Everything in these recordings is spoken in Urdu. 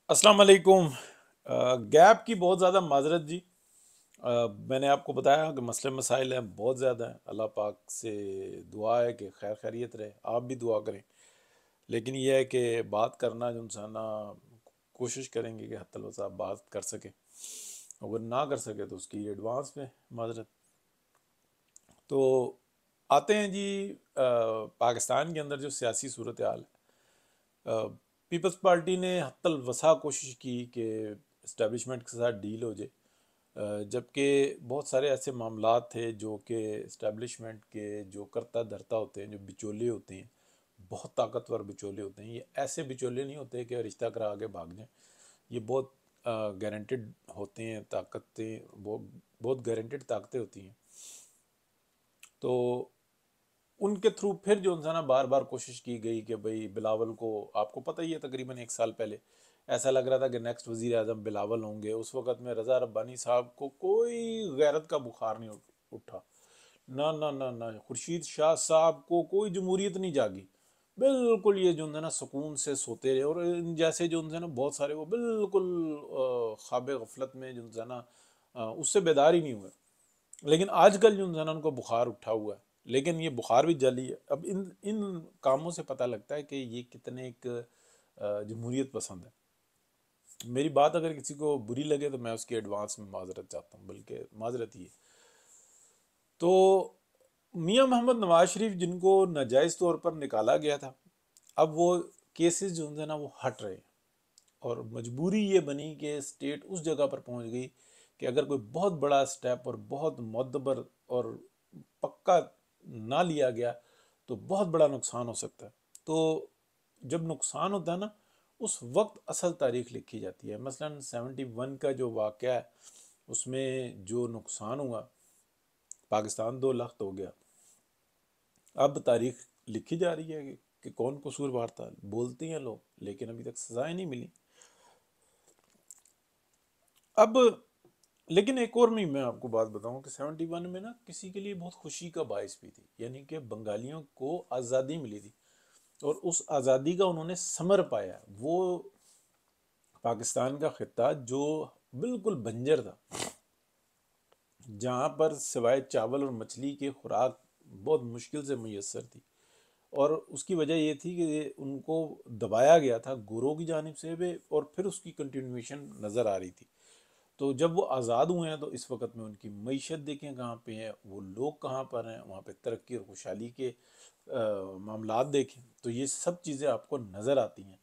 السلام علیکم۔ گیپ کی بہت زیادہ معذرت جی۔ میں نے آپ کو بتایا کہ مسئلے مسائل ہیں، بہت زیادہ ہیں۔ اللہ پاک سے دعا ہے کہ خیر خیریت رہے، آپ بھی دعا کریں۔ لیکن یہ ہے کہ بات کرنا جو انسان کوشش کریں گے کہ حتی الوسع بات کر سکے، اگر نہ کر سکے تو اس کی ایڈوانس میں معذرت۔ تو آتے ہیں جی پاکستان کے اندر جو سیاسی صورتحال ہے، پیپلز پارٹی نے حتی الوسع کوشش کی کہ اسٹیبلشمنٹ کے ساتھ ڈیل ہو جائے، جبکہ بہت سارے ایسے معاملات تھے جو کہ اسٹیبلشمنٹ کے جو کرتا دھرتا ہوتے ہیں، جو بچولے ہوتے ہیں، بہت طاقتور بچولے ہوتے ہیں۔ یہ ایسے بچولے نہیں ہوتے کہ رشتہ کرا کے بھاگ جائیں، یہ بہت گارنٹیڈ ہوتے ہیں، طاقتیں بہت گارنٹیڈ طاقتیں ہوتی ہیں۔ تو ان کے تھرو پھر جو انسان بار بار کوشش کی گئی کہ بھئی بلاول کو، آپ کو پتہ ہی ہے تقریباً 1 سال پہلے ایسا لگ رہا تھا کہ نیکسٹ وزیر اعظم بلاول ہوں گے۔ اس وقت میں رضا ربانی صاحب کو کوئی غیرت کا بخار نہیں اٹھا، نہ نہ نہ نہ خورشید شاہ صاحب کو کوئی جمہوریت نہیں جاگی، بالکل یہ جو ہے نا سکون سے سوتے رہے، اور ان جیسے جو ہے نا بہت سارے وہ بالکل خواب غفلت میں جو ہے نا اس سے بیدار ہی نہیں ہوئے۔ لیکن آج کل جو ان کو بخار اٹھا ہوا ہے، لیکن یہ بخار بھی جلی ہے۔ اب ان کاموں سے پتہ لگتا ہے کہ یہ کتنے ایک جمہوریت پسند ہے۔ میری بات اگر کسی کو بری لگے تو میں اس کی ایڈوانس میں معذرت چاہتا ہوں، بلکہ معذرت ہی ہے۔ تو میاں محمد نواز شریف جن کو ناجائز طور پر نکالا گیا تھا، اب وہ کیسز جو ہیں نا وہ ہٹ رہے ہیں، اور مجبوری یہ بنی کہ اسٹیٹ اس جگہ پر پہنچ گئی کہ اگر کوئی بہت بڑا سٹیپ اور بہت معتبر اور پکا نہ لیا گیا تو بہت بڑا نقصان ہو سکتا ہے۔ تو جب نقصان ہوتا ہے نا، اس وقت اصل تاریخ لکھی جاتی ہے۔ مثلا 71 کا جو واقعہ ہے، اس میں جو نقصان ہوا، پاکستان 2 لخت ہو گیا۔ اب تاریخ لکھی جا رہی ہے کہ کون قصوروار تھا، بولتے ہیں لوگ، لیکن ابھی تک سزائیں نہیں ملی۔ اب لیکن ایک اور میں آپ کو بات بتاؤں کہ 71 میں نا کسی کے لیے بہت خوشی کا باعث بھی تھی، یعنی کہ بنگالیوں کو آزادی ملی تھی، اور اس آزادی کا انہوں نے ثمر پایا۔ وہ پاکستان کا خطہ جو بالکل بنجر تھا، جہاں پر سوائے چاول اور مچھلی کے خوراک بہت مشکل سے میسر تھی، اور اس کی وجہ یہ تھی کہ ان کو دبایا گیا تھا گوروں کی جانب سے بھی، اور پھر اس کی کنٹینویشن نظر آ رہی تھی۔ تو جب وہ آزاد ہوئے ہیں تو اس وقت میں ان کی معیشت دیکھیں کہاں پہ ہے، وہ لوگ کہاں پر ہیں، وہاں پہ ترقی اور خوشحالی کے معاملات دیکھیں تو یہ سب چیزیں آپ کو نظر آتی ہیں۔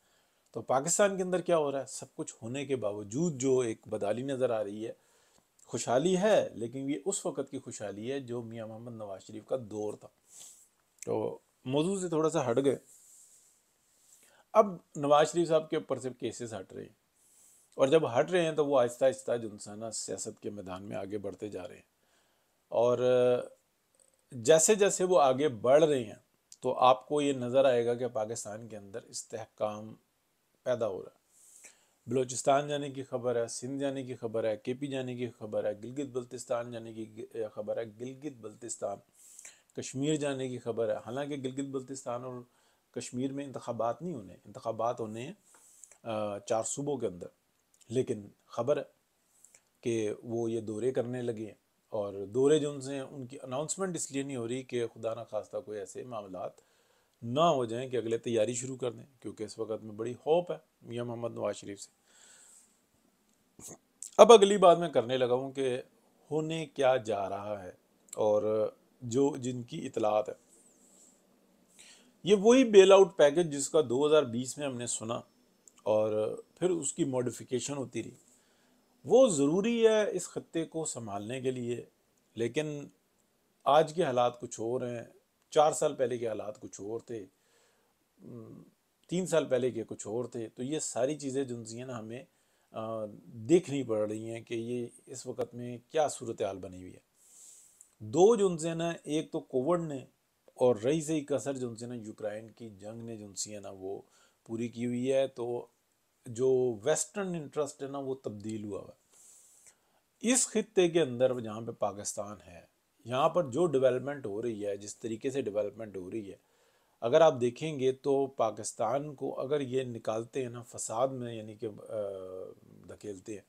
تو پاکستان کے اندر کیا ہو رہا ہے، سب کچھ ہونے کے باوجود جو ایک بدحالی نظر آ رہی ہے، خوشحالی ہے لیکن یہ اس وقت کی خوشحالی ہے جو میاں محمد نواز شریف کا دور تھا۔ تو موضوع سے تھوڑا سا ہٹ گئے، اب نواز شریف صاحب کے اوپر سے کیسز ہٹ رہے ہیں، اور جب ہٹ رہے ہیں تو وہ آہستہ آہستہ جو انسان سیاست کے میدان میں آگے بڑھتے جا رہے ہیں، اور جیسے جیسے وہ آگے بڑھ رہے ہیں تو آپ کو یہ نظر آئے گا کہ پاکستان کے اندر استحکام پیدا ہو رہا ہے۔ بلوچستان جانے کی خبر ہے، سندھ جانے کی خبر ہے، کے پی جانے کی خبر ہے، گلگت بلتستان جانے کی خبر ہے، گلگت بلتستان کشمیر جانے کی خبر ہے۔ حالانکہ گلگت بلتستان اور کشمیر میں انتخابات نہیں ہونے، انتخابات ہونے ہیں 4 صوبوں کے اندر، لیکن خبر ہے کہ وہ یہ دورے کرنے لگے ہیں، اور دورے جو ان سے ان کی اناؤنسمنٹ اس لیے نہیں ہو رہی کہ خدا نہ خواستہ کوئی ایسے معاملات نہ ہو جائیں کہ اگلے تیاری شروع کر دیں، کیونکہ اس وقت میں بڑی ہوپ ہے میاں محمد نواز شریف سے۔ اب اگلی بات میں کرنے لگا ہوں کہ ہونے کیا جا رہا ہے، اور جو جن کی اطلاعات ہے، یہ وہی بیل آؤٹ پیکج جس کا 2020 میں ہم نے سنا، اور پھر اس کی موڈیفیکیشن ہوتی رہی۔ وہ ضروری ہے اس خطے کو سنبھالنے کے لیے، لیکن آج کے حالات کچھ اور ہیں، 4 سال پہلے کے حالات کچھ اور تھے، 3 سال پہلے کے کچھ اور تھے۔ تو یہ ساری چیزیں جو ہیں نا ہمیں دیکھنی پڑ رہی ہیں کہ یہ اس وقت میں کیا صورتحال بنی ہوئی ہے۔ دو جو ہیں نا، ایک تو کووڈ نے، اور رہی سے کثر جو ہیں نا یوکرائن کی جنگ نے جو ہیں نا وہ پوری کی ہوئی ہے۔ تو جو ویسٹرن انٹرسٹ ہے نا وہ تبدیل ہوا ہے اس خطے کے اندر، جہاں پہ پاکستان ہے، یہاں پر جو ڈیولپمنٹ ہو رہی ہے، جس طریقے سے ڈیولپمنٹ ہو رہی ہے، اگر آپ دیکھیں گے تو پاکستان کو اگر یہ نکالتے ہیں نا فساد میں، یعنی کہ دھکیلتے ہیں،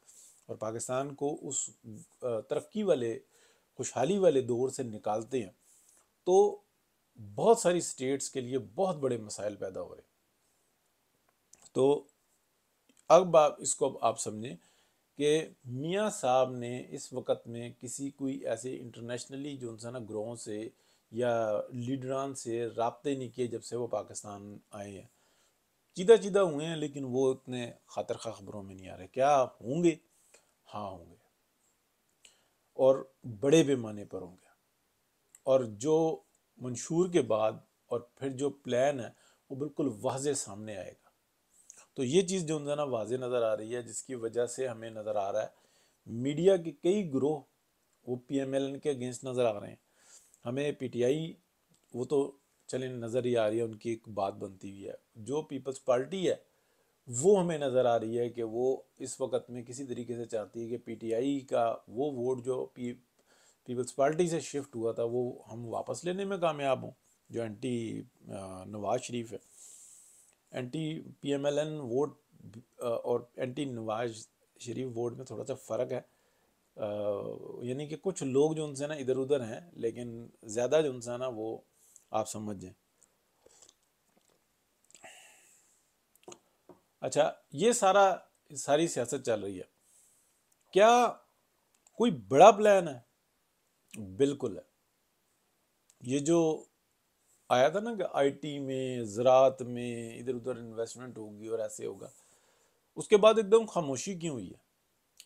اور پاکستان کو اس ترقی والے خوشحالی والے دور سے نکالتے ہیں، تو بہت ساری سٹیٹس کے لیے بہت بڑے مسائل پیدا ہو رہے ہیں۔ تو اب اس کو آپ سمجھیں کہ میاں صاحب نے اس وقت میں کسی کوئی ایسے انٹرنیشنلی جو انسان گروہوں سے یا لیڈران سے رابطے نہیں کیے جب سے وہ پاکستان آئے ہیں۔ چیدہ چیدہ ہوئے ہیں لیکن وہ اتنے خاطر خواہ خبروں میں نہیں آ رہے۔ کیا ہوں گے؟ ہاں ہوں گے، اور بڑے پیمانے پر ہوں گے، اور جو منشور کے بعد اور پھر جو پلان ہے وہ بالکل واضح سامنے آئے گا۔ تو یہ چیز جو ہے نا واضح نظر آ رہی ہے، جس کی وجہ سے ہمیں نظر آ رہا ہے میڈیا کے کئی گروہ وہ پی ایم ایل این کے اگینسٹ نظر آ رہے ہیں۔ ہمیں پی ٹی آئی وہ تو چلیں نظر ہی آ رہی ہے، ان کی ایک بات بنتی ہوئی ہے۔ جو پیپلز پارٹی ہے وہ ہمیں نظر آ رہی ہے کہ وہ اس وقت میں کسی طریقے سے چاہتی ہے کہ پی ٹی آئی کا وہ ووٹ جو پیپلز پارٹی سے شفٹ ہوا تھا وہ ہم واپس لینے میں کامیاب ہوں، جو اینٹی نواز شریف ہے۔ Anti P M L N vote اور اینٹی نواز شریف ووٹ میں تھوڑا سا فرق ہے، یعنی کہ کچھ لوگ جو ان سے نا ادھر ادھر ہیں، لیکن زیادہ جو ان سے نا وہ آپ سمجھ جائیں۔ اچھا، یہ ساری سیاست چل رہی ہے، کیا کوئی بڑا پلان ہے؟ بالکل ہے۔ یہ جو آیا تھا نا کہ آئی ٹی میں، زراعت میں ادھر ادھر انویسٹمنٹ ہوگی اور ایسے ہوگا، اس کے بعد ایک دم خاموشی کیوں ہوئی ہے؟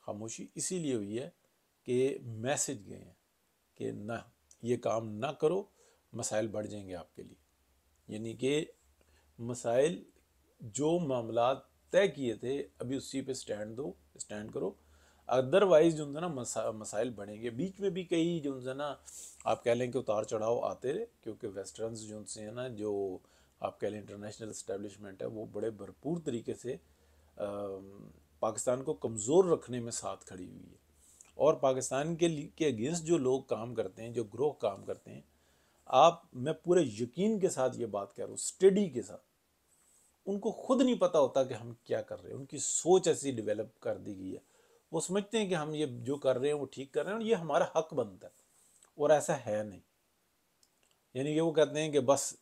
خاموشی اسی لیے ہوئی ہے کہ میسج گئے ہیں کہ نہ، یہ کام نہ کرو، مسائل بڑھ جائیں گے آپ کے لیے۔ یعنی کہ مسائل، جو معاملات طے کیے تھے ابھی اسی پہ سٹینڈ کرو، ادروائز جو ہے نا مسائل بڑھیں گے۔ بیچ میں بھی کئی جو ہے نا آپ کہہ لیں کہ اتار چڑھاؤ آتے رہے، کیونکہ ویسٹرنز جو سے ہیں نا، جو آپ کہہ لیں انٹرنیشنل اسٹیبلشمنٹ ہے، وہ بڑے بھرپور طریقے سے پاکستان کو کمزور رکھنے میں ساتھ کھڑی ہوئی ہے، اور پاکستان کے اگینسٹ جو لوگ کام کرتے ہیں، جو گروہ کام کرتے ہیں، میں پورے یقین کے ساتھ یہ بات کہہ رہا ہوں، اسٹڈی کے ساتھ، ان کو خود نہیں پتا ہوتا کہ ہم کیا کر رہے ہیں۔ ان کی سوچ ایسی ڈیولپ کر دی گئی ہے، وہ سمجھتے ہیں کہ ہم یہ جو کر رہے ہیں وہ ٹھیک کر رہے ہیں اور یہ ہمارا حق بنتا ہے، اور ایسا ہے نہیں۔ یعنی کہ وہ کہتے ہیں کہ بس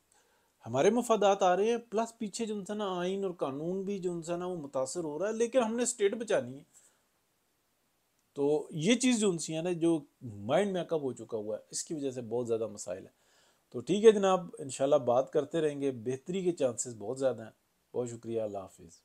ہمارے مفادات آ رہے ہیں، پلس پیچھے جو انسان آئین اور قانون بھی جو انسان وہ متاثر ہو رہا ہے، لیکن ہم نے اسٹیٹ بچانی ہے۔ تو یہ چیز جو انسی ہے نا، جو مائنڈ میں عقب ہو چکا ہوا ہے، اس کی وجہ سے بہت زیادہ مسائل ہیں۔ تو ٹھیک ہے جناب، انشاءاللہ بات کرتے رہیں گے، بہتری کے چانسز بہت زیادہ ہیں۔ بہت شکریہ، اللہ حافظ۔